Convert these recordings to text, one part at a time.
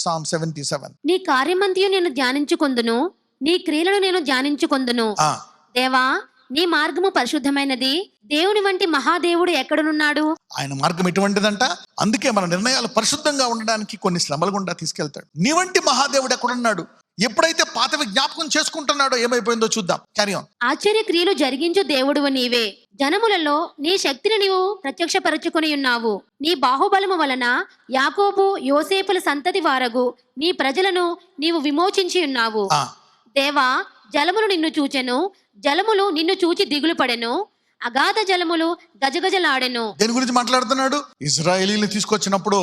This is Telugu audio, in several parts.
Psalm 77. నీ కార్యమంతయు నేను ధ్యానించుకొందును, నీ క్రియలను నేను ధ్యానించుకొందును. దేవా, నీ మార్గము పరిశుద్ధమైనది. దేవుని వంటి మహాదేవుడు ఎక్కడనున్నాడు? ఆయన మార్గం ఎటువంటిదంట? అందుకే మన నిర్ణయాలు పరిశుద్ధంగా ఉండడానికి కొన్ని శ్రమల గుండా తీసుకెళ్తాడు. నీ వంటి మహాదేవుడు ఎక్కడున్నాడు? ఎప్పుడైతే పాతవి జ్ఞాపకం చేసుకుంటున్నాడో ఏమైపోయిందో చూద్దాం. Carry on. ఆశ్చర్య క్రియలు జరిగించు దేవుడువు నీవే. జనములలో నీ శక్తిని నీవు ప్రత్యక్షపరచుకుని ఉన్నావు. నీ బాహుబలము వలన యాకోబు యోసేపుల సంతతి వారగు నీ ప్రజలను నీవు విమోచించి ఉన్నావు. దేవా, జలములు నిన్ను చూచెను, జలములు నిన్ను చూచి దిగులు పడెను, అగాధ జలములు గజగజలాడెను. దేని గురించి మాట్లాడుతున్నాడు? ఇజ్రాయేలీని తీసుకొచ్చినప్పుడు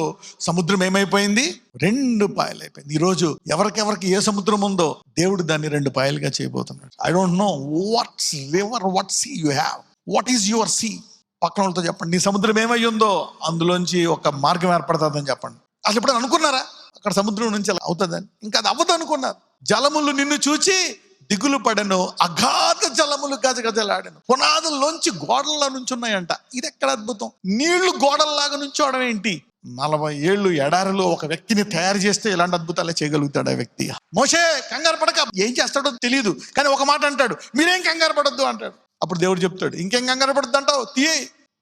సముద్రం ఏమైపోయింది? 2 పాయలు అయిపోయింది. ఈ రోజు ఎవరికెవరికి ఏ సముద్రం ఉందో దేవుడు దాన్ని 2 పాయలుగా చేయబోతున్నాడు. I don't know what's river, what sea you have, what is your sea. పక్కన వాళ్ళతో చెప్పండి, నీ సముద్రం ఏమై ఉందో అందులోంచి ఒక మార్గం ఏర్పడుతుందని చెప్పండి. అసలు ఎప్పుడైనా అనుకున్నారా అక్కడ సముద్రం నుంచి అలా అవుతుందని? ఇంకా అది అవ్వదు అనుకున్నారు. జలములు నిన్ను చూచి దిగులు పడెను, అగాధ జలములు గజగజలాడెను. పునాదుల్లోంచి గోడల్లో నుంచి ఉన్నాయంట. ఇది ఎక్కడ అద్భుతం! నీళ్లు గోడల్లాగా నుంచోవడం ఏంటి? 40 ఏళ్ళు ఎడారిలో ఒక వ్యక్తిని తయారు చేస్తే ఇలాంటి అద్భుతాలే చేయగలుగుతాడు ఆ వ్యక్తి. మోషే కంగారు పడక, ఏం చేస్తాడో తెలియదు కానీ ఒక మాట అంటాడు, మీరేం కంగారు పడొద్దు అంటాడు. అప్పుడు దేవుడు చెప్తాడు, ఇంకేం కంగారు పడద్దు అంటావు, తీయే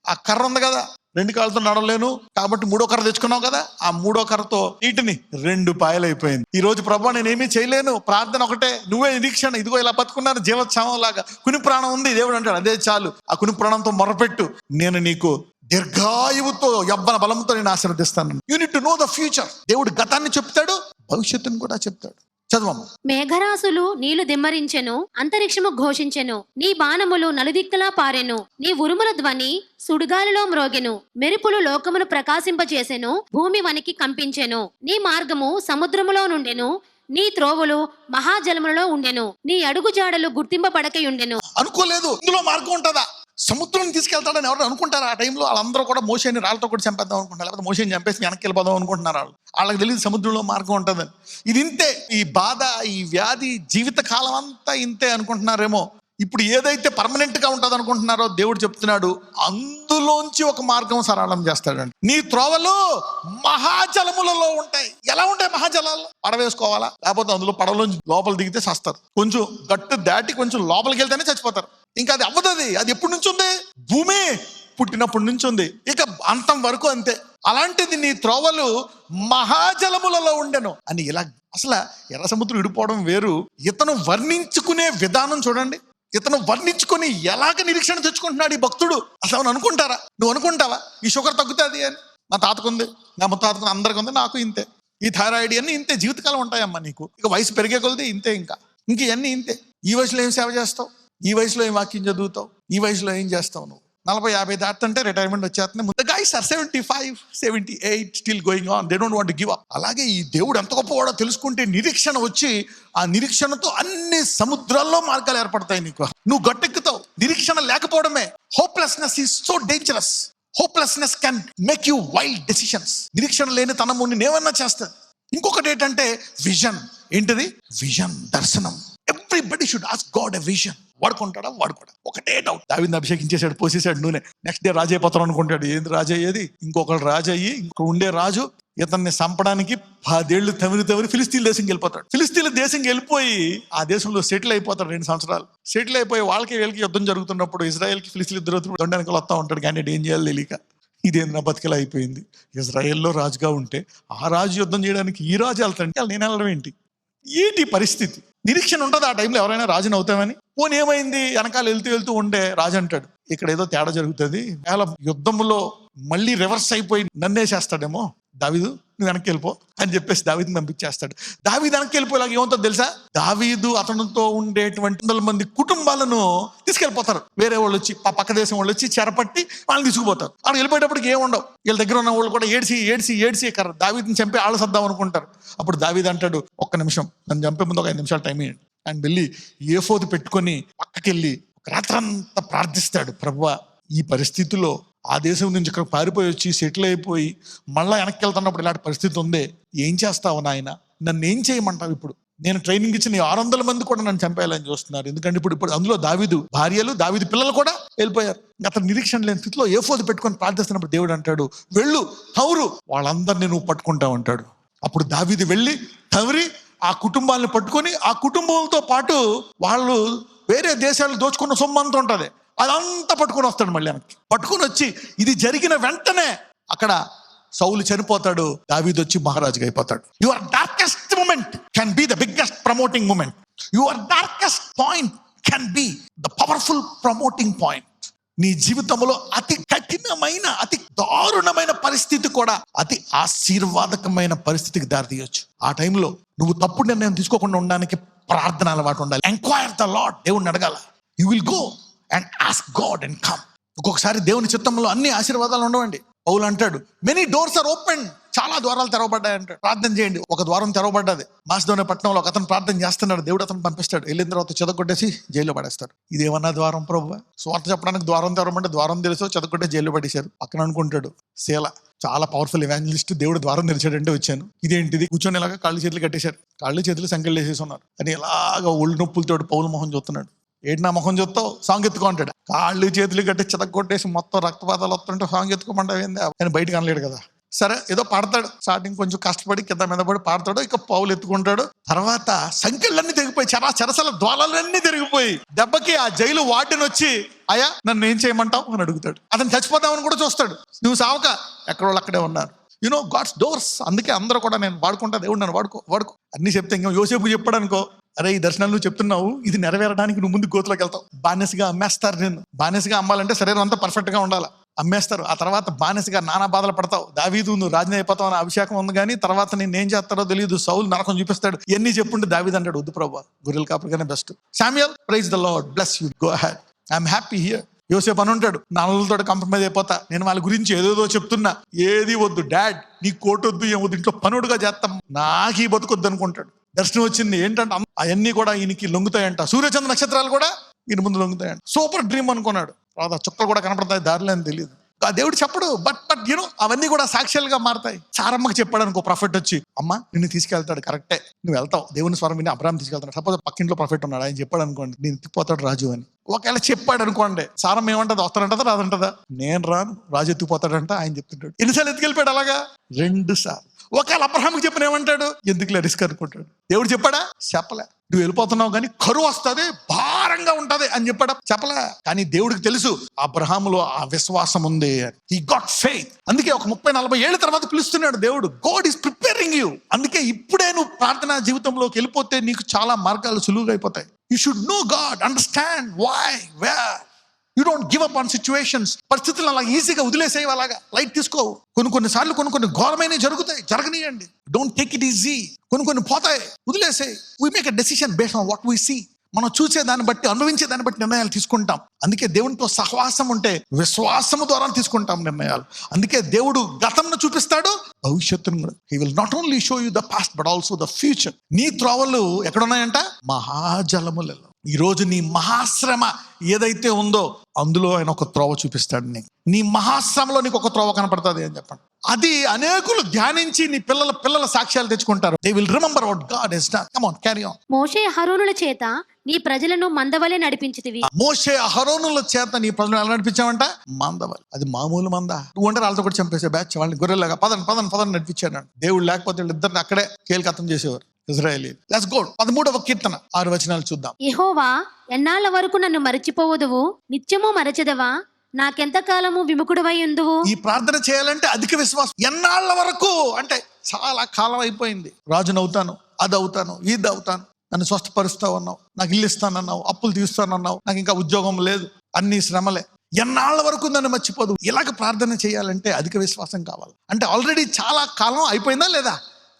ఆ కర్ర ఉంది కదా, 2 కాళ్ళతో నడవలేను కాబట్టి 3వ కర్ర తెచ్చుకున్నావు కదా, ఆ 3వ కర్రతో నీటిని 2 పాయలు అయిపోయింది. ఈ రోజు ప్రభువా నేనేమీ చేయలేను, ప్రార్థన ఒకటే, నువ్వే నిరీక్షణ, ఇదిగో ఇలా బతుకున్నాను జీవోత్సవం లాగా, కుని ప్రాణం ఉంది. దేవుడు అంటాడు, అదే చాలు, ఆ కుని ప్రాణంతో మొరపెట్టు, నేను నీకు దీర్ఘాయువుతో యవ్వన బలంతో నేను ఆశీర్వదిస్తాను. You need to know the future. దేవుడు గతాన్ని చెప్తాడు, భవిష్యత్తును కూడా చెప్తాడు. చదవము. మేఘరాసులు నీళ్లు దిమ్మరించెను, అంతరిక్షము ఘోషించెను, నీ బాణములు నలుదిక్కలా పారెను, నీ ఉరుముల ధ్వని సుడిగాలిలో మ్రోగెను, మెరుపులు లోకమును ప్రకాశింపచేసెను, భూమి వనికి కంపించెను, నీ మార్గము సముద్రములో నుండెను, నీ త్రోవులు మహాజలములలో ఉండెను, నీ అడుగు జాడలు గుర్తింపబడకయుండెను. అనుకోలేదు ఇందులో మార్గం ఉంటుందా? సముద్రం తీసుకెళ్తాడని ఎవరు అనుకుంటారు? ఆ టైంలో వాళ్ళందరూ కూడా మోషేని రాళ్ళతో కూడా చంపేద్దాం అనుకుంటున్నారు, లేకపోతే మోషేని చంపేసి వెనక్కి వెళ్ళిపోదాం అనుకుంటున్నారు. వాళ్ళకి తెలియదు సముద్రంలో మార్గం ఉంటుందని. ఇది ఇంతే, ఈ బాధ, ఈ వ్యాధి, జీవిత కాలం అంతా ఇంతే అనుకుంటున్నారేమో. ఇప్పుడు ఏదైతే పర్మనెంట్ గా ఉంటుంది అనుకుంటున్నారో దేవుడు చెప్తున్నాడు, అందులోంచి ఒక మార్గం సరళం చేస్తాడండి. నీ త్రోవలు మహాజలములలో ఉంటాయి. ఎలా ఉంటాయి మహాజలాలు? పడవేసుకోవాలా, లేకపోతే అందులో పడవలోంచి లోపల దిగితే చస్తారు. కొంచెం గట్టు దాటి కొంచెం లోపలికి వెళ్తేనే చచ్చిపోతారు. ఇంకా అది అవ్వదు. అది ఎప్పటి నుంచి ఉంది? భూమి పుట్టినప్పటి నుంచి ఉంది, ఇక అంతం వరకు అంతే. అలాంటిది నీ త్రోవలు మహాజలములలో ఉండెను అని. ఇలా అసలు ఎర్ర సముద్రం విడిపోవడం వేరు, ఇతను వర్ణించుకునే విధానం చూడండి. ఇతను వర్ణించుకొని ఎలాగ నిరీక్షణ తెచ్చుకుంటున్నాడు ఈ భక్తుడు. అసలు అనుకుంటారా? నువ్వు అనుకుంటావా ఈ షుగర్ తగ్గుతుంది అని? మా తాతకుంది, నా ముత్తాతకు అందరికి ఉంది, నాకు ఇంతే. ఈ థైరాయిడ్ అన్నీ ఇంతే, జీవితకాలం ఉంటాయమ్మా నీకు. ఇక వయసు పెరిగే కొలది ఇంతే. ఇంకా ఇవన్నీ ఇంతే. ఈ వయసులో ఏం సేవ చేస్తావు? ఈ వయసులో ఏం వాక్యం చదువుతావు? ఈ వయసులో ఏం చేస్తావు నువ్వు? 40-50 దాటుతుంటే రిటైర్మెంట్ వచ్చేస్తుంది. ముందు guys are 75, 78 still going on. They don't want to give up. అలాగే ఈ దేవుడు ఎంత గొప్పవాడో తెలుసుకుంటే నిరీక్షణ వచ్చి, ఆ నిరీక్షణతో అన్ని సముద్రాల్లో మార్గాలు ఏర్పడతాయి నీకు. నువ్వు గట్టెక్కుతావు. నిరీక్షణ లేకపోవడమే. Hopelessness is so dangerous. Hopelessness can make you wild decisions. నిరీక్షణ లేని తనము నేనేమన్నా చేస్తుంది. ఇంకొకటి ఏంటంటే విజన్. ఏంటిది? విజన్, దర్శనం. Everybody should ask God a vision. వాడుకుంటాడా? వాడుకోడా? ఒకటే డౌట్. దావీదుని అభిషేకించేశాడు, పోసేసాడు నూనె. నెక్స్ట్ డే రాజు అయిపోతాను అనుకుంటాడు. ఏంది రాజు అయ్యేది? ఇంకొకరు రాజు అయ్యి, ఇంకో ఉండే రాజు ఇతన్ని చంపడానికి 10 ఏళ్ళు తమిరి ఫిలిస్తీన్ దేశంకి వెళ్ళిపోతాడు. ఫిలిస్తీన్ దేశంకి వెళ్ళిపోయి ఆ దేశంలో సెటిల్ అయిపోతాడు. 2 సంవత్సరాలు సెటిల్ అయిపోయి వీళ్ళకి యుద్ధం జరుగుతున్నప్పుడు ఇజ్రాయెల్కి ఫిలిస్తీన్ ఇద్దరు దొండానికి వస్తా ఉంటాడు. కానీ ఏం చేయాలి తెలియక, ఇదేంది నా బతికలా అయిపోయింది. ఇజ్రాయెల్లో రాజుగా ఉంటే ఆ రాజు యుద్ధం చేయడానికి ఈ రాజు వెళ్తాడంటే నేను వెళ్ళడం ఏంటి పరిస్థితి? నిరీక్షణ ఉంటుంది ఆ టైంలో ఎవరైనా రాజుని అవుతామని. పోనీ ఏమైంది? వెనకాల వెళ్తూ ఉంటే రాజు అంటాడు, ఇక్కడ ఏదో తేడా జరుగుతుంది, యుద్ధంలో మళ్ళీ రివర్స్ అయిపోయి నన్నేసేస్తాడేమో, దావీదు నువ్వు వెనక్కి వెళ్ళిపో అని చెప్పేసి దావీదుని పంపించేస్తాడు. దావీదు వెనక్కి వెళ్ళిపోయేలాగా ఏమవుతుందో తెలుసా? దావీదు అతనితో ఉండేటువంటి 100 మంది కుటుంబాలను తీసుకెళ్ళిపోతారు. వేరే వాళ్ళు వచ్చి, పక్క దేశం వాళ్ళు వచ్చి చెరపట్టి వాళ్ళని తీసుకుపోతారు. వాళ్ళు వెళ్ళిపోయేటప్పటికి ఏముండవు. వీళ్ళ దగ్గర ఉన్న వాళ్ళు కూడా ఏడ్చి దావీదుని చంపి ఆళ్ళ సద్దాం అనుకుంటారు. అప్పుడు దావీదు అంటాడు, ఒక్క నిమిషం, నన్ను చంపే ముందు ఒక 5 నిమిషాలు టైం ఇవ్వండి. ఆయన వెళ్ళి ఏఫోదు పెట్టుకొని పక్కకెళ్ళి ఒక రాత్రంతా ప్రార్థిస్తాడు, ప్రభువా ఈ పరిస్థితిలో ఆ దేశం నుంచి ఇక్కడ పారిపోయి వచ్చి సెటిల్ అయిపోయి మళ్ళీ వెనక్కి వెళ్తున్నప్పుడు ఇలాంటి పరిస్థితి ఉందే, ఏం చేస్తావు నాయన? నన్ను ఏం చేయమంటావు? ఇప్పుడు నేను ట్రైనింగ్ ఇచ్చిన 600 మంది కూడా నన్ను చంపేయాలని చూస్తున్నారు. ఎందుకంటే ఇప్పుడు అందులో దావీదు భార్యలు, దావీదు పిల్లలు కూడా వెళ్ళిపోయారు. అతను నిరీక్షణ లేని స్థితిలో ఏఫోదు పెట్టుకొని ప్రార్థిస్తున్నప్పుడు దేవుడు అంటాడు, వెళ్ళు, హౌరు, వాళ్ళందరినీ నువ్వు పట్టుకుంటావు అంటాడు. అప్పుడు దావీదు వెళ్ళి తవరి ఆ కుటుంబాలను పట్టుకొని ఆ కుటుంబంతో పాటు వాళ్ళు వేరే దేశాలు దోచుకున్న సొమ్ము అంతా ఉంటుంది, అదంతా పట్టుకొని వస్తాడు. మళ్ళీ వెనక్కి పట్టుకొని వచ్చి ఇది జరిగిన వెంటనే అక్కడ సౌలు చనిపోతాడు, దావీదు వచ్చి మహారాజుగా అయిపోతాడు. Your darkest moment can be the biggest promoting moment. Your darkest point can be the powerful promoting point. నీ జీవితంలో అతి కఠినమైన అతి దారుణమైన పరిస్థితి కూడా అతి ఆశీర్వాదకమైన పరిస్థితికి దారితీయొచ్చు. ఆ టైంలో నువ్వు తప్పుడు నిర్ణయం తీసుకోకుండా ఉండడానికి ప్రార్థన అలవాటు ఉండాలి. ఎంక్వైర్ ద లార్డ్, దేవుణ్ణి అడగాల. You will go and ask God and come. ఒక్కొక్కసారి దేవుని చిత్తంలో అన్ని ఆశీర్వాదాలు ఉండవండి. పౌలు అంటాడు మెనీ డోర్స్ ఆర్ ఓపెన్, చాలా ద్వారాలు తెరవబడ్డాయి అంటాడు. ప్రార్థన చేయండి. ఒక ద్వారం తెరవబడ్డది. మాసిదోనియా పట్టణంలో ఒక అతను ప్రార్థన చేస్తున్నాడు, దేవుడు అతను పంపిస్తాడు. వెళ్ళిన తర్వాత చెదకొట్టేసి జైల్లో పడేస్తాడు. ఇదేమన్నా ద్వారం ప్రభువా? స్వార్థ చెప్పడానికి ద్వారం తెరవమంటే ద్వారం తెలుసో చెదకొట్టే జైల్లో పడేశారు. పక్కన అనుకుంటాడు శీల చాలా పవర్ఫుల్ ఎవాంజలిస్ట్, దేవుడు ద్వారం తెరిచాడంటే వచ్చాను. ఇదేంటిది? కూర్చొని ఇలాగా కాళ్ళు చేతులు కట్టేశారు, కాళ్ళు చేతులు సంకెళ్ళు వేసేసి ఉన్నారు. అని ఇలాగ ఒళ్ళు నొప్పులతో పౌలు మొహం చూస్తున్నాడు. ఏంటి నా మొహం చూస్తావు? సాంగ్ ఎత్తుకో అంటాడు. కాళ్ళు చేతులు కట్టి చెదకొట్టేసి మొత్తం రక్తపాతాలు వస్తుంటే సాంగ్ ఎత్తుకోమంటావు ఏంది? ఆయన బయటకు అనలేడు కదా. సరే ఏదో పాడతాడు, స్టార్టింగ్ కొంచెం కష్టపడి కింద మీద పడి పాడతాడు. ఇక పౌలు ఎత్తుకుంటాడు. తర్వాత సంఖ్యలన్నీ తెగిపోయి చెరసల ద్వారాలన్నీ తిరిగిపోయి దెబ్బకి ఆ జైలు వార్డెన్ వచ్చి అయ్యా నన్ను ఏం చేయమంటావు అని అడుగుతాడు. అతను చచ్చిపోతామని కూడా చూస్తాడు. నువ్వు సావక ఎక్కడోళ్ళు అక్కడే ఉన్నారు. You know God's doors. అందుకే అందరూ కూడా నేను వాడుకుంటా, దేవుడు నన్ను వాడుకో అన్ని చెప్తే ఇంకా యోసేపు చెప్పాడు అనుకో, అరే ఈ దర్శనాలు నువ్వు చెప్తున్నావు, ఇది నెరవేరడానికి నువ్వు ముందు గోతులోకి వెళ్తావు. బానిసగా అమ్మేస్తారు నేను. బానిసగా అమ్మాలంటే శరీరం అంతా పర్ఫెక్ట్ గా ఉండాలి. అమ్మేస్తారు. ఆ తర్వాత బానిసగా నానా బాధలు పడతావు. దావీదు నువ్వు రాజుని అయిపోతావు అనే అభిషేకం ఉంది, కానీ తర్వాత నేను ఏం చేస్తారో తెలియదు. సౌలు నరకం చూపిస్తాడు. ఎన్ని చెప్పుంటే దావీదు అంటాడు వద్దు ప్రభు, గొర్రెల కాపురిగానే best. Samuel praise the Lord, bless you, go ahead, I'm happy here. యోసేపు అని ఉంటాడు, నాన్నలతో కంప్రమైజ్ అయిపోతా, నేను వాళ్ళ గురించి ఏదేదో చెప్తున్నా, ఏది వద్దు డాడ్, నీ కోటు వద్దు ఏమొద్దు, ఇంట్లో పనుడుగా చేస్తాం, నాకు ఈ బతుకొద్దు అనుకుంటాడు. దర్శనం వచ్చింది ఏంటంటే అవన్నీ కూడా ఈయనకి లొంగుతాయంట. సూర్యచంద్ర నక్షత్రాలు కూడా ఈయన ముందు లొంగుతాయంట. సూపర్ డ్రీమ్ అనుకున్నాడు. తర్వాత చుక్కలు కూడా కనపడతాయి దారిలో అని తెలియదు. ఆ దేవుడు చెప్పడు, బట్ యూనో అవన్నీ కూడా సాక్ష్యాలుగా మారతాయి. సారమ్మకి చెప్పాడు అనుకో ప్రొఫెట్ వచ్చి, అమ్మ నిన్ను తీసుకెళ్తాడు, కరెక్టే నువ్వు వెళ్తావు, దేవుని స్వరం విని అబ్రాహాం తీసుకెళ్తాడు. సపోజ్ పక్కింట్లో ప్రొఫెట్ ఉన్నాడు, ఆయన చెప్పాడు అనుకోండి నేను ఎత్తిపోతాడు రాజు అని. ఒకవేళ చెప్పాడు అనుకోండి, సారమ్మ ఏమంటది? వస్తానంటదా రాదంటదా? నేను రాను, రాజు ఎత్తుకుపోతాడంట ఆయన చెప్తుంటాడు. ఎన్నిసార్లు ఎత్తుకెళ్ళిపోయాడు అలాగా? 2 సార్లు. ఒకవేళ అబ్రహాంకి చెప్పిన ఏమంటాడు? ఎందుకులే రిస్క్ అనుకుంటాడు. దేవుడు చెప్పాడా? చెప్పలే. నువ్వు వెళ్ళిపోతున్నావు కానీ కరువు వస్తుంది, భారంగా ఉంటది అని చెప్పాడా? చెప్పలే. కానీ దేవుడికి తెలుసు అబ్రహాములో ఆ విశ్వాసం ఉంది. He got faith. అందుకే ఒక 30-40 ఏళ్ళ తర్వాత పిలుస్తున్నాడు దేవుడు. God is preparing you. అందుకే ఇప్పుడే నువ్వు ప్రార్థనా జీవితంలోకి వెళ్ళిపోతే నీకు చాలా మార్గాలు సులువుగా అయిపోతాయి. You should know God, understand why, where. You don't give up on situations. పరిస్థితులను అలా ఈజీగా వదిలేసేవి, అలాగా లైట్ తీసుకోవు. కొన్నిసార్లు కొన్ని ఘోరమైనవి జరుగుతాయి, జరగనియండి. Don't take it easy. కొన్ని పోతాయి, వదిలేసేయి. We make a decision based on what we see. మనం చూసే దాన్ని బట్టి, అనుభవించే దాన్ని బట్టి నిర్ణయాలు తీసుకుంటాం. అందుకే దేవునితో సహవాసం ఉంటే విశ్వాసము ద్వారా తీసుకుంటాం నిర్ణయాలు. అందుకే దేవుడు గతంను చూపిస్తాడు, భవిష్యత్తును కూడా. He will not only show you the past but also the future. నీ త్రోవలు ఎక్కడున్నాయంట? మహాజలములలో. ఈ రోజు నీ మహాశ్రమ ఏదైతే ఉందో అందులో ఆయన ఒక త్రోవ చూపిస్తాడు నీకు. నీ మహాశ్రమలో నీకు ఒక త్రోవ కనపడుతుంది అని చెప్పండి. అది అనేకులు ధ్యానించి నీ పిల్లల సాక్ష్యాలు తెచ్చుకుంటారు. They will remember what God has done. Come on, carry on. మోషే అహరోనుల చేత నీ ప్రజలను మందవలే నడిపించితివి. మోషే అహరోనుల చేత నీ ప్రజలను ఎలా నడిపించావంట? మందవలే. అది మామూలు మంద. నువ్వు అంటే వాళ్ళతో కూడా చంపేసే బ్యాచ్, వాళ్ళని గొర్రెలాగా పదం నడిపించాడు. దేవుడు లేకపోతే వీళ్ళిద్దరిని అక్కడే కేలికతం చేసేవారు ఇజ్రాయేలీ. లెట్స్ గో 13వ కీర్తన 6 వచనాలు చూద్దాం. యెహోవా, ఎన్నాళ్ళ వరకు నన్ను మరచిపోవదువు? నిత్యము మరచెదవా? నాకెంత కాలము విముఖుడవై ఉందువు? ఈ ప్రార్థన చేయాలంటే అధిక విశ్వాసం. ఎన్నాళ్ళ వరకు అంటే చాలా కాలం అయిపోయింది. రాజునవుతాను, అది అవుతాను, ఇది అవుతాను, నన్ను స్వస్థపరుస్తావు అన్నావు, నాకు ఇల్లు ఇస్తానన్నావు, అప్పులు తీస్తానన్నావు, నాకు ఇంకా ఉద్యోగం లేదు, అన్ని శ్రమలే, ఎన్నాళ్ళ వరకు నన్ను మర్చిపోదు. ఇలాగ ప్రార్థన చేయాలంటే అధిక విశ్వాసం కావాలి. అంటే ఆల్రెడీ చాలా కాలం అయిపోయిందా లేదా?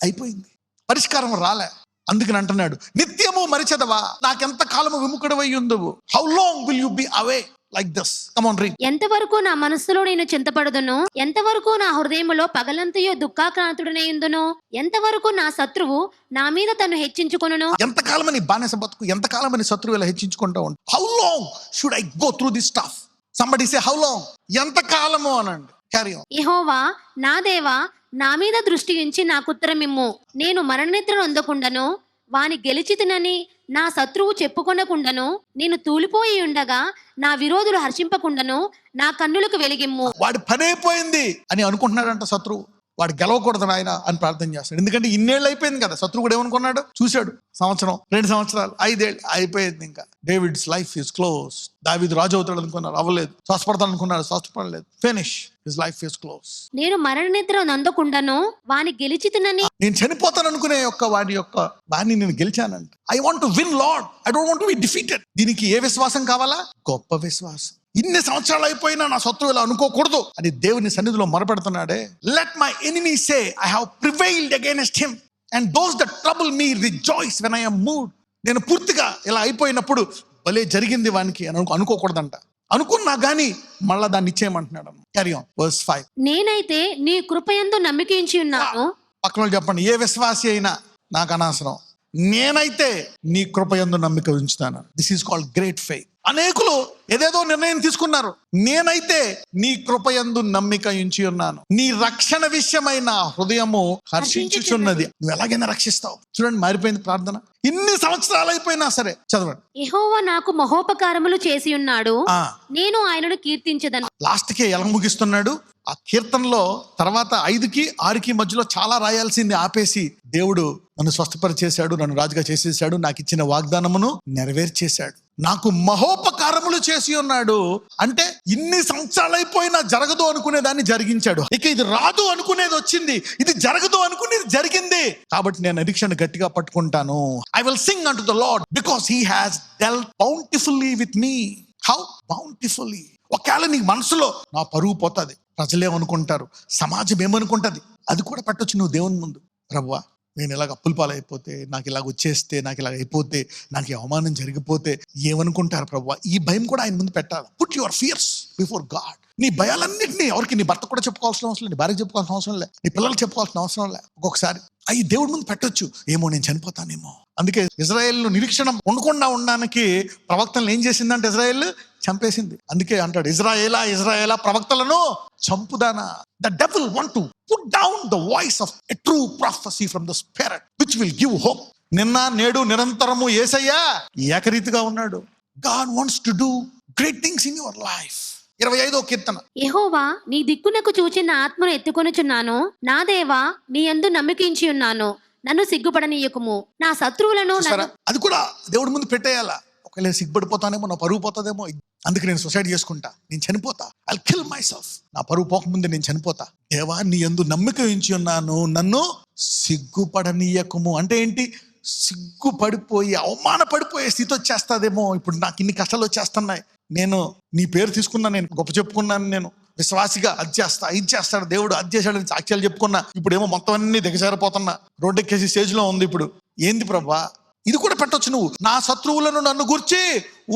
అయిపోయింది, పరిష్కారం రాలే. అందుకని అంటున్నాడు నిత్యము మరిచెదవా? నాకెంత కాలము విముఖుడవై ఉందువు? How long will you be away like this? Come on read. ఎంతవరకు నా మనస్సులో నేను చింతపడదును? ఎంతవరకు నా హృదయములో పగలంతయో దుఃఖాక్రాంతుడనై ఉందును? ఎంతవరకు నా శత్రువు నా మీద తను హెచ్చించుకొనును? ఎంతకాలమని బానిస బతుకు, ఎంతకాలమని శత్రువు ఇలా హెచ్చించుకుంటూ ఉంటాడు. How long should I go through this stuff? Somebody say how long? ఎంతకాలము అనండి. Carry on. యెహోవా నా దేవా, నా మీద దృష్టి ఉంచి నాకు ఉత్తరమిమ్ము. నేను మరణనిద్రను అందకుండాను, వాని గెలిచితినని నా శత్రువు చెప్పుకొనకుండాను, నేను తూలిపోయి ఉండగా నా విరోధులు హర్షింపకుండాను నా కన్నులకు వెలిగిమ్ము. వాడి పని అయిపోయింది అని అనుకుంటున్నాడంట శత్రువు. వాడు గెలవకూడదు ఆయన అని ప్రార్థన చేస్తాడు. ఎందుకంటే ఇన్నేళ్ళు అయిపోయింది కదా. శత్రువు కూడా ఏమనుకున్నాడు, చూశాడు, సంవత్సరం 2 సంవత్సరాలు 5 ఏళ్ళు అయిపోయింది. ఇంకా డేవిడ్స్ లైఫ్ ఈజ్ క్లోజ్. దావీదు రాజు అవుతాడు అనుకున్నారు, అవ్వలేదు. స్వస్థపడతాడు అనుకున్నారు, స్వస్థపడలేదు. Finish, his life is close. నేను మరణ నిద్ర నందకుండాను వాని గెలిచితునని. నేను చనిపోతాను అనుకునే వాడిని నేను గెలిచానంట. I want to win Lord, I don't want to be defeated. దీనికి ఏ విశ్వాసం కావాలా? గొప్ప విశ్వాసం. ఇన్ని సంవత్సరాలు అయిపోయినా నా శత్రువు ఇలా అనుకోకూడదు అని దేవుని సన్నిధిలో మొరపెడుతున్నాడే. Let my enemy say I have prevailed against him and those that trouble me rejoice when I am moved. నేను పూర్తిగా ఇలా అయిపోయినప్పుడు భలే జరిగింది వానికి అని అనుకోకూడదంట. అనుకున్నా గానీ మళ్ళా దాన్ని ఇచ్చేయమంటున్నాడు. Carry on, verse 5. నేనైతే నీ కృపయందు నమ్మికించి ఉన్నాను. పక్కన చెప్పండి, ఏ విశ్వాసి అయినా నాకు అనవసరం, నేనైతే నీ కృపయందు నమ్మిక ఉంచుతాను. This is called great faith. అనేకులు ఏదేదో నిర్ణయం తీసుకున్నారు. నేనైతే నీ కృపయందు నమ్మిక ఉంచి ఉన్నాను. నీ రక్షణ విషయమైన హృదయము హర్షించుచున్నది. నువ్వు ఎలాగైనా రక్షిస్తావు. చూడండి, మారిపోయింది ప్రార్థన. ఇన్ని సంవత్సరాలు అయిపోయినా సరే. చదవండి. యెహోవా నాకు మహోపకారములు చేసి ఉన్నాడు, నేను ఆయనను కీర్తించదను. లాస్ట్ కి ఎలా ముగిస్తున్నాడు? ఆ కీర్తనలో తర్వాత 5కి 6కి మధ్యలో చాలా రాయాల్సింది ఆపేసి, దేవుడు నన్ను స్వస్థపరిచేశాడు, నన్ను రాజుగా చేసేసాడు, నాకు ఇచ్చిన వాగ్దానమును నెరవేర్చేశాడు, నాకు మహోపకారములు చేసి ఉన్నాడు. అంటే ఇన్ని సంవత్సరాలు అయిపోయినా జరగదు అనుకునే దాన్ని జరిగించాడు. ఇక ఇది రాదు అనుకునేది వచ్చింది, ఇది జరగదు అనుకునేది జరిగింది. కాబట్టి నేను నిరీక్షణ గట్టిగా పట్టుకుంటాను. I will sing unto the Lord because he has dealt bountifully with me. How bountifully. ఒకవేళ నీ మనసులో నా పరువు పోతుంది, ప్రజలేమనుకుంటారు, సమాజం ఏమనుకుంటుంది, అది కూడా పెట్టొచ్చు నువ్వు దేవుని ముందు. ప్రభువా, నేను ఇలాగ అప్పుల పాలైపోతే, నాకు ఇలాగ వచ్చేస్తే, నాకు ఇలాగ అయిపోతే, నాకు ఈ అవమానం జరిగిపోతే ఏమనుకుంటారు ప్రభువా? ఈ భయం కూడా ఆయన ముందు పెట్టాలి. Put your fears before God. నీ భయాలన్నింటినీ ఎవరికి, నీ భర్త కూడా చెప్పుకోవాల్సిన అవసరం లేదు, నీ భార్య చెప్పుకోవాల్సిన అవసరం లేదు, నీ పిల్లలు చెప్పుకోవాల్సిన అవసరం లేదు. ఒక్కొక్కసారి అవి దేవుడి ముందు పెట్టొచ్చు. ఏమో నేను చనిపోతానేమో. అందుకే ఇజ్రాయేల్ నిరీక్షణ ఉండకుండా ఉండడానికి ప్రవక్తలను ఏం చేసిందంటే ఇజ్రాయేల్ చంపేసింది. అందుకే అంటాడు, ఇజ్రాయేలా ఇజ్రాయేలా ప్రవక్తలను చంపుదానా. The devil want to put down the voice of a true prophecy from the spirit which will give hope. నిన్న నేడు నిరంతరము యేసయ్య ఏకరీతిగా ఉన్నాడు. God wants to do great things in your life. 25వ కీర్తన. యెహోవా, నీ దిక్కునకు చూచిన ఆత్మను ఎత్తుకొనుచున్నాను. నా దేవా, నీ యందు నమ్మికించి ఉన్నాను. నన్ను సిగ్గుపడనీయకుము. నా శత్రువులను అది కూడా దేవుడి ముందు పెట్టేయాలా. ఒకవేళ సిగ్గుపడిపోతానేమో, నా పరువు పోతుందేమో, అందుకే నేను సొసైడ్ చేసుకుంటా, నేను చనిపోతా, ఐ కిల్ మై సెల్ఫ్. నా పరువు పోకముందే నేను చనిపోతా. దేవా, నీ యందు నమ్మిక ఉంచి ఉన్నాను, నన్ను సిగ్గుపడనీయకుము. అంటే ఏంటి? సిగ్గుపడిపోయి అవమానపడిపోయే స్థితి వచ్చేస్తుందేమో. ఇప్పుడు నాకు ఇన్ని కష్టాలు వచ్చేస్తున్నాయి, నేను నీ పేరు తీసుకున్నా, నేను గొప్ప చెప్పుకున్నాను, నేను విశ్వాసిగా అది చేస్తా, ఇది చేస్తాడు దేవుడు, అది చేశాడని సాక్ష్యాలు చెప్పుకున్నా, ఇప్పుడేమో మొత్తం అన్ని దిగజారిపోతున్నా, రోడ్డెక్కేసి స్టేజ్లో ఉంది. ఇప్పుడు ఏంది ప్రభా? ఇది కూడా పెట్టొచ్చు నువ్వు. నా శత్రువులను నన్ను గుర్చి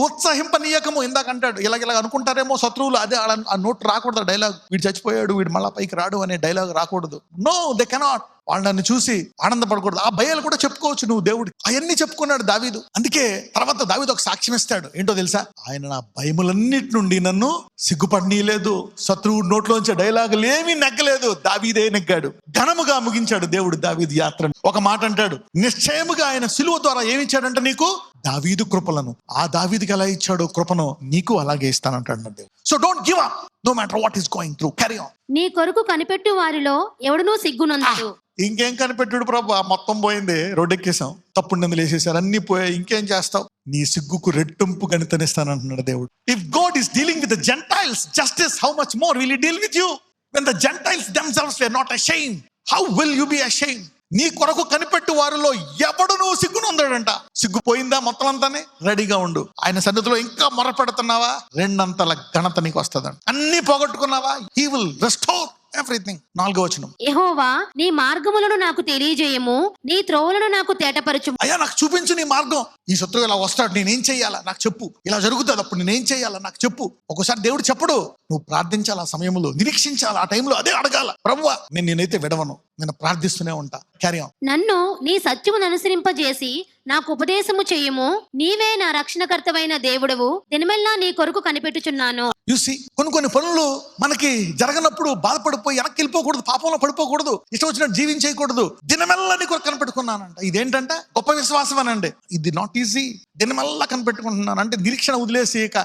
ఉత్సాహింపనీయకము. ఇందాక అంటాడు, ఇలాగ అనుకుంటారేమో శత్రువులు, అదే ఆ నోట్ రాకూడదు డైలాగ్. వీడు చచ్చిపోయాడు, వీడు మళ్ళా పైకి రాడు అనే డైలాగ్ రాకూడదు. No, they cannot. వాళ్ళు నన్ను చూసి ఆనందపడకూడదు. ఆ భయాలు కూడా చెప్పుకోవచ్చు నువ్వు దేవుడు. అవన్నీ చెప్పుకున్నాడు దావీదు. అందుకే తర్వాత దావీదు ఒక సాక్ష్యం ఇస్తాడు. ఏంటో తెలుసా? ఆయన నా భయములన్నిటి నుండి నన్ను సిగ్గుపడనీయలేదు. శత్రువు నోట్లోంచి డైలాగులు ఏమీ నెగ్గలేదు, దావీదే నెగ్గాడు. ఘనముగా ముగించాడు దేవుడు దావీదు యాత్రను. ఒక మాట అంటాడు, నిశ్చయముగా ఆయన సిలువ ద్వారా ఏమిచ్చాడంటే నీకు దావీదు కృపలను. ఆ దావీదుకి ఎలా ఇచ్చాడో కృపను నీకు అలాగే ఇస్తానంటాడు నా దేవుడు. So don't give up no matter what is going through. Carry on. నీ కొరకు కనిపెట్టు వారిలో ఎవడునూ సిగ్గునందడు. ఇంకేం కనిపెట్టుడు ప్రభు? మొత్తం పోయింది, రోడ్డెక్కేసాం, తప్పుడు నిందలు వేసేసారు, అన్ని పోయాయి, ఇంకేం చేస్తావు? నీ సిగ్గుకు రెట్టింపు గణితనిస్తానంటున్నాడు దేవుడు. If God is dealing with the Gentiles justice, how much more will he deal with you? When the Gentiles themselves were not ashamed, how will you be ashamed? నీ కొరకు కనిపెట్టు వారిలో ఎవడు నువ్వు సిగ్గునందాడంట. సిగ్గుపోయిందా మొత్తం అంతానే? రెడీగా ఉండు. ఆయన సన్నిధిలో ఇంకా మొరపెడుతున్నావా? 2 ఘనత నీకు వస్తుందంట. అన్ని పోగొట్టుకున్నావా? He will restore everything. 4వ వచనం. యెహోవా, నీ మార్గములను నాకు తెలియజేయము, నీ త్రోవలను నాకు తేటపరచుము. అయ్యా, నాకు చూపించు నీ మార్గం. ఈ శత్రువు ఇలా వస్తాడు, నేనేం చెయ్యాలా నాకు చెప్పు. ఇలా జరుగుతుంది, అప్పుడు నేనేం చెయ్యాలా నాకు చెప్పు. ఒక్కోసారి దేవుడు చెప్పడు, నువ్వు ప్రార్థించాలి, ఆ సమయంలో నిరీక్షించాలి, ఆ టైంలో అదే అడగాల. ప్రభువా, నేనైతే విడవను, నేను ప్రార్థిస్తూనే ఉంటా. Carry on. నన్ను నీ సత్యమును అనుసరింపజేసి నాకు ఉపదేశము చెయ్యము. నీవే నా రక్షణకర్తవైన దేవుడవు. దినమెల్లా నీ కొరకు కనిపెట్టుచున్నాను. చూసి కొన్ని పనులు మనకి జరగనప్పుడు బాధపడిపోయి వెనక్కి వెళ్ళిపోకూడదు, పాపంలో పడిపోకూడదు, ఇష్టం వచ్చినట్టు జీవించేయకూడదు. దినమెల్లా నీ కొరకు కనిపెట్టుకున్నానంట. ఇదేంటంటే గొప్ప విశ్వాసం అనండి. ఇది నాట్ ఈజీ. దినమెల్లా కనిపెట్టుకుంటున్నాను అంటే నిరీక్షణ వదిలేసి ఇక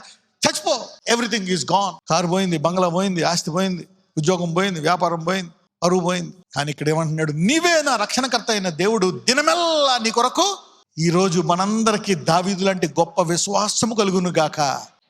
చచ్చిపో. Everything is gone. కారు పోయింది, బంగ్లా పోయింది, ఆస్తి పోయింది, ఉద్యోగం పోయింది, వ్యాపారం పోయింది, పరువు పోయింది. కానీ ఇక్కడ ఏమంటున్నాడు, నీవే నా రక్షణకర్త అయిన దేవుడు, దినమెల్లా నీ కొరకు ఈ రోజు మనందరికీ దావీదు లాంటి గొప్ప విశ్వాసము కలుగును గాక.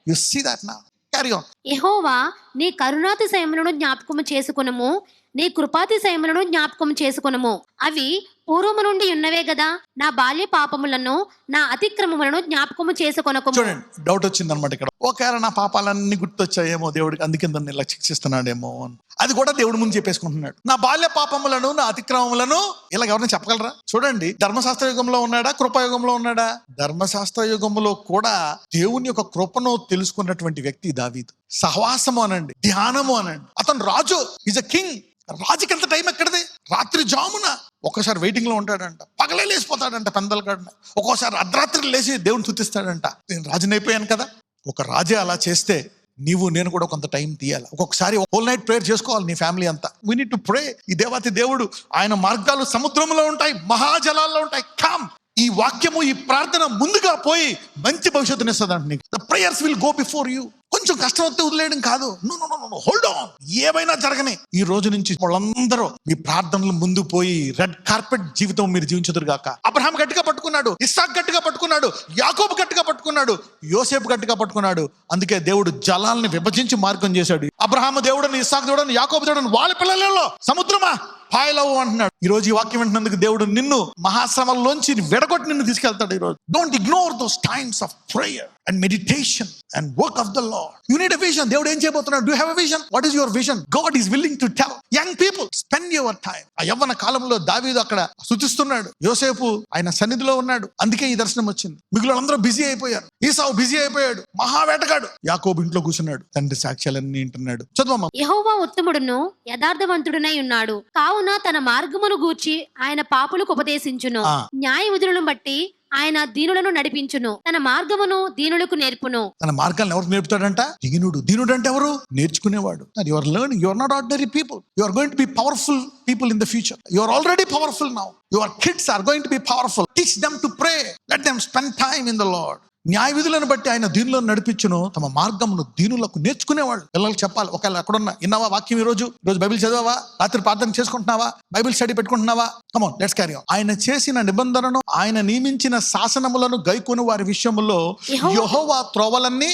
You see that now. Carry on. యెహోవా నీ కరుణాతిశయములను జ్ఞాపకము చేసుకొనుము, నీ కృపాతిశయములను జ్ఞాపకము చేసుకొనుము. అవి పూర్వము నుండి ఉన్నవే గదా. నా బాల్య పాపములను నా అతిక్రమములను జ్ఞాపకము చేసుకొనకుము. చూడండి, డౌట్ వచ్చింది అనమాట ఇక్కడ. ఒకవేళ నా పాపాలన్నీ గుర్తొచ్చాయేమో దేవుడికి, అందుకే నన్ను ఇలా శిక్షిస్తున్నాడేమో అని. అది కూడా దేవుడి ముందు చెప్పేసుకుంటున్నాడు. నా బాల్య పాపములను నా అతిక్రమములను ఇలా ఎవరైనా చెప్పగలరా? చూడండి, ధర్మశాస్త్ర యుగంలో ఉన్నాడా, కృపాయుగంలో ఉన్నాడా? ధర్మశాస్త్ర యుగంలో కూడా దేవుని యొక్క కృపను తెలుసుకున్నటువంటి వ్యక్తి దావీదు. సహవాసము అనండి, ధ్యానము అనండి. అతను రాజు, ఈజ్ అ కింగ్. రాజుకి ఎంత టైం ఎక్కడిది? రాత్రి జామున ఒక్కసారి వెయిటింగ్ లో ఉంటాడంట, పగలే లేచిపోతాడంట పెందల కాడన. ఒక్కోసారి అర్ధరాత్రి లేచి దేవుని స్తుతిస్తాడంట. నేను రాజుని అయిపోయాను కదా. ఒక రాజే అలా చేస్తే నీవు నేను కూడా కొంత టైం తీయాలి. ఒక్కొక్కసారి హోల్ నైట్ ప్రేయర్ చేసుకోవాలి నీ ఫ్యామిలీ అంతా. We need to pray. ఈ దేవాతి దేవుడు ఆయన మార్గాలు సముద్రంలో ఉంటాయి, మహాజలాల్లో ఉంటాయి. కమ్, ఈ వాక్యము, ఈ ప్రార్థన ముందుగా పోయి మంచి భవిష్యత్తుని ఇస్తుందంట నీకు. The prayers will go before you. కొంచెం కష్టం వస్తే వదిలేయడం కాదు. No no no, hold on. ఏమైనా జరగని ఈ రోజు నుంచి వాళ్ళందరూ మీ ప్రార్థనలు ముందు పోయి రెడ్ కార్పెట్ జీవితం మీరు జీవించదురు గాక. అబ్రహాం గట్టిగా పట్టుకున్నాడు, ఇస్సాక్ గట్టిగా పట్టుకున్నాడు, యాకోబు గట్టిగా పట్టుకున్నాడు, యోసేపు గట్టిగా పట్టుకున్నాడు. అందుకే దేవుడు జలాల్ని విభజించి మార్గం చేశాడు. అబ్రహాము దేవుడని, ఇస్సాక్ దేవుడని, యాకోబు దేవుడని, వాళ్ళ పిల్లలలో సముద్రమా పాయలవు అంటున్నాడు. ఈ రోజు ఈ వాక్యం వింటున్నందుకు దేవుడు నిన్ను మహాశ్రమల్లోంచి విడగొట్టి నిన్ను తీసుకెళ్తాడు. ఈ రోజు don't ignore those times of prayer and meditation and work of the lord. You need a vision. దేవుడు ఏం చేయబోతున్నాడు? Do have a vision? What is your vision? God is willing to tell young people, spend your time. ఆ యవ్వన కాలంలో దావీదు అక్కడ స్తుతిస్తున్నాడు, యోసేపు ఆయన సన్నిధిలో ఉన్నాడు. అందుకే ఈ దర్శనం వచ్చింది. మిగిలిన అందరూ బిజీ అయిపోయారు. ఈసావు బిజీ అయిపోయాడు, మహావేటగాడు. యాకోబు ఇంట్లో కూర్చున్నాడు, తండ్రి సాక్ష్యాలన్నీ వింటున్నాడు. చదువమ్మా. యెహోవా ఉత్తముడును యథార్థవంతుడునై ఉన్నాడు, కావున తన మార్గమును గూర్చి ఆయన పాపులకు ఉపదేశించును. న్యాయ విధులను బట్టి ఆయన దీనులను నడిపించును, తన మార్గమును దీనులకు నేర్పును. తన మార్గాలను ఎవరు నేర్పుతాడంట? దీనుడు. దీనుడు అంటే ఎవరు? నేర్చుకునేవాడు. You are learning. You are not ordinary people. You are going to be powerful people in the future. You are already powerful now. Your kids are going to be powerful. Teach them to pray. Let them spend time in the Lord. న్యాయ విధులను బట్టి ఆయన దీనులను నడిపించును, తమ మార్గమును దీనులకు నేర్చుకునేవాళ్ళు. పిల్లలకు చెప్పాలి. ఒకవేళ అక్కడున్న విన్నావా వాక్యం? ఈ రోజు బైబిల్ చదివావా? రాత్రి ప్రార్థన చేసుకుంటున్నావా? బైబిల్ స్టడీ పెట్టుకుంటున్నావా? Come on, let's carry on. ఆయన చేసిన నిబంధనను, ఆయన నియమించిన శాసనములను గైకొని వారి విషయములో యెహోవా త్రోవలన్నీ,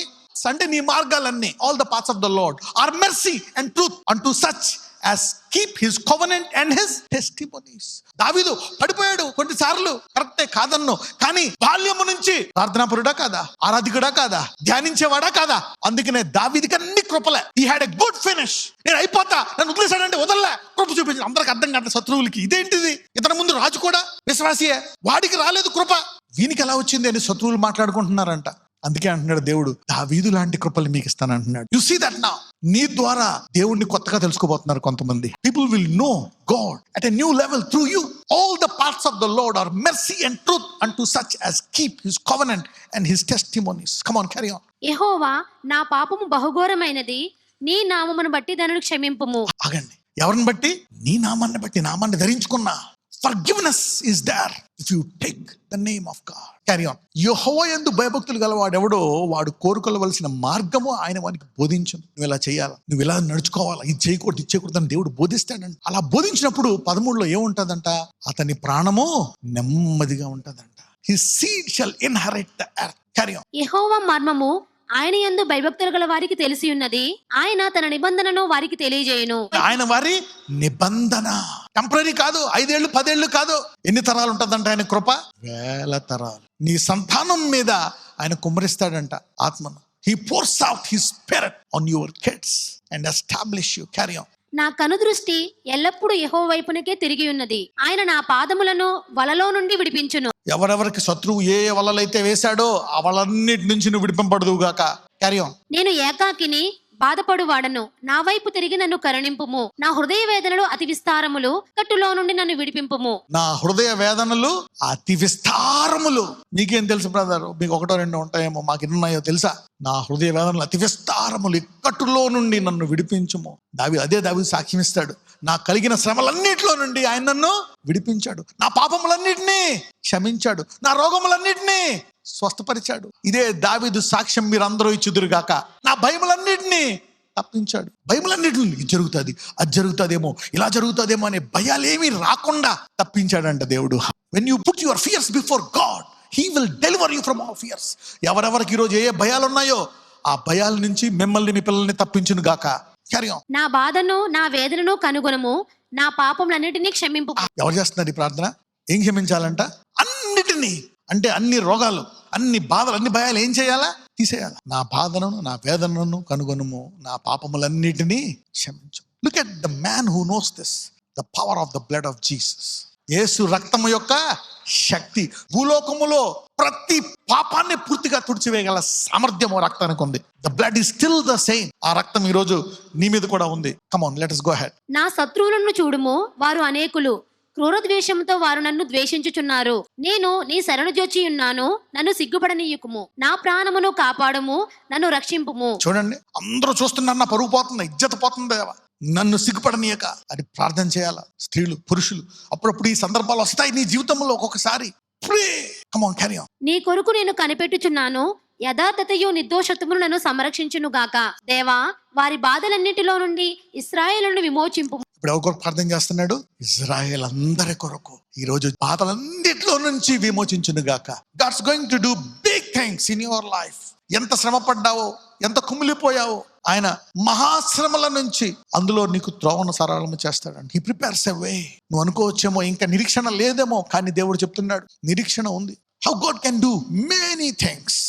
అంటే నీ మార్గాలన్నీ, all the paths of the Lord are mercy and truth unto such as keep his covenant and his testimonies. దావీదు పడిపోయాడు కొన్నిసార్లు, కరెక్టే కాదన్ను. కానీ బాల్యము నుంచి ప్రార్థనాపరుడా కాదా? ఆరాధికుడా కాదా? ధ్యానించేవాడా కాదా? అందుకనే దావీదుకి అన్ని కృపలే. he had a good finish. నేను అయిపోతా, నన్ను వదిలేశాడంటే వదలలే. కృప చూపించాడు. అందరికి అర్థం కాదు శత్రువులకి, ఇదేంటిది? ఇతని ముందు రాజు కూడా విశ్వాసియే, వాడికి రాలేదు కృప, వీనికి ఎలా వచ్చింది అని శత్రువులు మాట్లాడుకుంటున్నారంట. అందుకే అంటున్నాడు దేవుడు, దావీదు లాంటి కృపలు మీకు ఇస్తాను అంటున్నాడు. You see that now. నీ ద్వారా దేవుణ్ణి కొత్తగా తెలుసుకోబోతున్నారు కొంతమంది. People will know God at a new level through you. All the parts of the Lord are mercy and truth unto such as keep his covenant and his testimonies. Come on, carry on. యెహోవా నా పాపము బహుఘోరమైనది, నీ నామమును బట్టి దానిని క్షమింపుము. ఆగండి. ఎవరిని బట్టి? నీ నామాన్ని బట్టి. నామాన్ని ధరించుకున్నా. Forgiveness is there if you take the name of God. Carry on. యెహోవా యందు భయభక్తులు గలవాడెవడో వాడు కోరుకోవలసిన మార్గము ఆయన వానికి బోధించును. నువ్వు ఇలా చేయాలా, నువ్వు ఇలా నడుచుకోవాలా, ఇది చేయకూడదు, ఇది చేయకూడదు అని దేవుడు బోధిస్తాడంట. అలా బోధించినప్పుడు 13లో ఏముంటదంట? అతని ప్రాణము నెమ్మదిగా ఉంటదంట. His seed shall inherit the earth. Carry on. యెహోవా మర్మము ఆయన యందు భయభక్తులు గల వారికి తెలిసి ఉన్నది, ఆయన తన నిబంధనను వారికి తెలియజేయును. ఆయన వారి నిబంధన టెంపరీ కాదు, 5 ఏళ్ళు 10 ఏళ్ళు కాదు. ఎన్ని తరాలు ఉంటుందంట ఆయన కృప? 1000 తరాలు. నీ సంతానం మీద ఆయన కుమ్మరిస్తాడంట ఆత్మను. He pours out his spirit on your kids and establish you. Carry on. నా కనుదృష్టి ఎల్లప్పుడూ యెహోవా వైపునకే తిరిగి ఉన్నది, ఆయన నా పాదములను వలలో నుండి విడిపించును. ఎవరెవరికి శత్రువు ఏ వలలైతే వేశాడో ఆ వలన్నిటి నుంచి నువ్వు విడిపింపబడదుగాక. Carry on. నేను ఏకాకిని బాధపడువాడను, నా వైపు తిరిగి నన్ను కరుణింపుము. నా హృదయ వేదనలు అతి విస్తారములు, కట్టులో నుండి నన్ను విడిపింపుము. నా హృదయ వేదనలు అతి విస్తారములు. మీకేం తెలుసు బ్రదర్? మీకు 1-2 ఉంటాయేమో, మాకు ఎన్ని ఉన్నాయో తెలుసా? నా హృదయ వేదనలు అతి విస్తారములు, ఇక్కట్టులో నుండి నన్ను విడిపించుము. అదే దావీదు సాక్ష్యం ఇస్తాడు. నా కలిగిన శ్రమలన్నిటిలో నుండి ఆయన నన్ను విడిపించాడు. నా పాపములన్నిటినీ క్షమించాడు. నా రోగములన్నిటినీ స్వస్థపరిచాడు. ఇదే దావీదు సాక్ష్యం మీరందరూ ఇచ్చుదురుగాక. నా భయములన్నిటినీ తప్పించాడు. బైబిల్ అన్నిటిని ఇది జరుగుతుంది, అది జరుగుతుందేమో, ఇలా జరుగుతుందేమో అనే భయాలేమీ రాకుండా తప్పించాడంట దేవుడు. When you put your fears before God, he will deliver you from all fears. ఎవరెవరికి ఈరోజు ఏ భయాలు ఉన్నాయో ఆ భయాల నుంచి మిమ్మల్ని మీ పిల్లల్ని తప్పించును గాక. Carry on. నా బాధను నా వేదనను కనుగొనము, నా పాపములన్నిటినీ క్షమింపు. ఎవరు చేస్తున్నారు ఈ ప్రార్థన? ఏం క్షమించాలంట? అన్నిటినీ, అంటే అన్ని రోగాలు, అన్ని బాధలు, అన్ని భయాలు ఏం చేయాలా? తీసేయాలి. నా బాధను నా వేదనను కనుగొనుము, నా పాపములన్నిటినీ క్షమించు. Look at the man who knows this, the power of the blood of Jesus. యేసు రక్తము యొక్క శక్తి భూలోకములో ప్రతి పాపాన్ని పూర్తిగా తుడిచివేయగల సామర్థ్యము రక్తానికి ఉంది. The blood is still the same. ఆ రక్తం ఈ రోజు నీ మీద కూడా ఉంది. Come on, let us go ahead. నా శత్రువులను చూడుము, వారు అనేకులు, క్రూరద్వేషంతో వారు నన్ను ద్వేషించుచున్నారు. నేను నీ శరణు జొచ్చి ఉన్నాను, నన్ను సిగ్గుపడనీయుకుము. నా ప్రాణమును కాపాడము, నన్ను రక్షింపుము. చూడండి, అందరూ చూస్తున్నారు, నా పరువు పోతుంది, ఇజ్జత పోతుంది దేవా, నన్ను సిగ్గుపడనీయక అని ప్రార్థన చేయాల. స్త్రీలు, పురుషులు అప్పుడప్పుడు ఈ సందర్భాలు వస్తాయి నీ జీవితంలో. ఒక్కొక్కసారి pray. Come on, carry on. నీ కొరకు నేను కనిపెట్టుచున్నాను, యథార్థతయు నిర్దోషత్వమును నన్ను సంరక్షించును గాక. దేవా, వారి బాధలన్నిటిలో నుండి ఇశ్రాయేలును విమోచింపు. ఇప్పుడు ఎవరి కొరకు ప్రార్థన చేస్తున్నాడు? ఇజ్రాయేల్ అందరి కొరకు ఈ రోజు బాధలన్నిటిలో నుంచి విమోచించును గాక. God's going to do big things in your life. ఎంత శ్రమ పడ్డావో, ఎంత కుమిలిపోయావో, ఆయన మహాశ్రమల నుంచి అందులో నీకు త్రోవను సరళము చేస్తాడండి. హీ ప్రిపేర్స్ ఎ వే. నువ్వు అనుకోవచ్చేమో ఇంకా నిరీక్షణ లేదేమో, కానీ దేవుడు చెప్తున్నాడు నిరీక్షణ ఉంది. How God can do many things.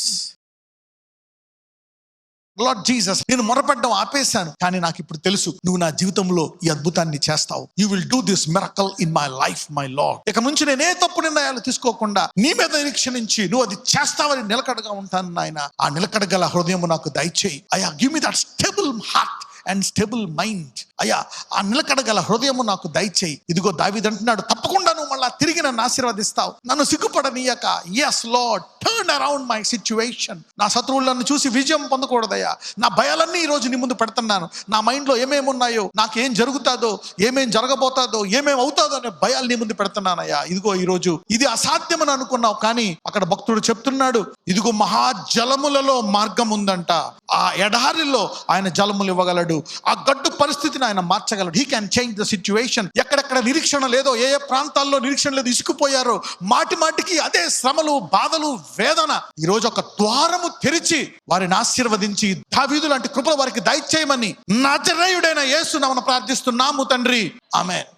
Lord Jesus, నేను మొరపెట్టడం ఆపేశాను, కానీ నాకు ఇప్పుడు తెలుసు నువ్వు నా జీవితంలో ఈ అద్భుతాన్ని చేస్తావు. You will do this miracle in my life my lord. ఇక నుంచి నేను ఏ తప్పు నిర్ణయాలు తీసుకోకుండా నీ మీద నిరీక్షణించి నువ్వు అది చేస్తావని నిలకడగా ఉంటాను నాయన. ఆ నిలకడగల హృదయం నాకు దయచేయి అయ్యా. Give me that stable heart and stable mind అయ్యా. ఆ నిలకడగల హృదయము నాకు దయచేయి. ఇదిగో దావీదు అంటున్నాడు, తప్పకుండా నువ్వు మళ్ళా తిరిగి నన్ను ఆశీర్వదిస్తావు, నన్ను సిగ్గుపడనీయక. Yes Lord, turn around my situation. నా శత్రువులను చూసి విజయం పొందకూడదయ్యా. నా భయాలన్నీ ఈ రోజు నీ ముందు పెడుతున్నాను. నా మైండ్లో ఏమేమి ఉన్నాయో, నాకు ఏం జరుగుతుందో, ఏమేం జరగబోతుందో, ఏమేమి అవుతుందో అనే భయాలు నీ ముందు పెడుతున్నానయ్యా. ఇదిగో ఈ రోజు ఇది అసాధ్యమని అనుకున్నావు, కానీ అక్కడ భక్తుడు చెప్తున్నాడు, ఇదిగో మహాజలములలో మార్గం ఉందంట. ఆ ఎడారిలో ఆయన జలములు ఇవ్వగలడు. ఆ గడ్డు పరిస్థితిని ఆయన మార్చగలడు. He can change the situation. ఎక్కడెక్కడ నిరీక్షణ లేదో, ఏ ఏ ప్రాంతాల్లో నిరీక్షణ లేదు, ఇసుకుపోయారో, మాటి మాటికి అదే శ్రమలు, బాధలు, వేదన, ఈ రోజు ఒక ద్వారము తెరిచి వారిని ఆశీర్వదించి దావీదు లాంటి కృపలు వారికి దయచేయమని నజరేయుడైన యేసు నామమున ప్రార్థిస్తున్నాము తండ్రి. ఆమేన్.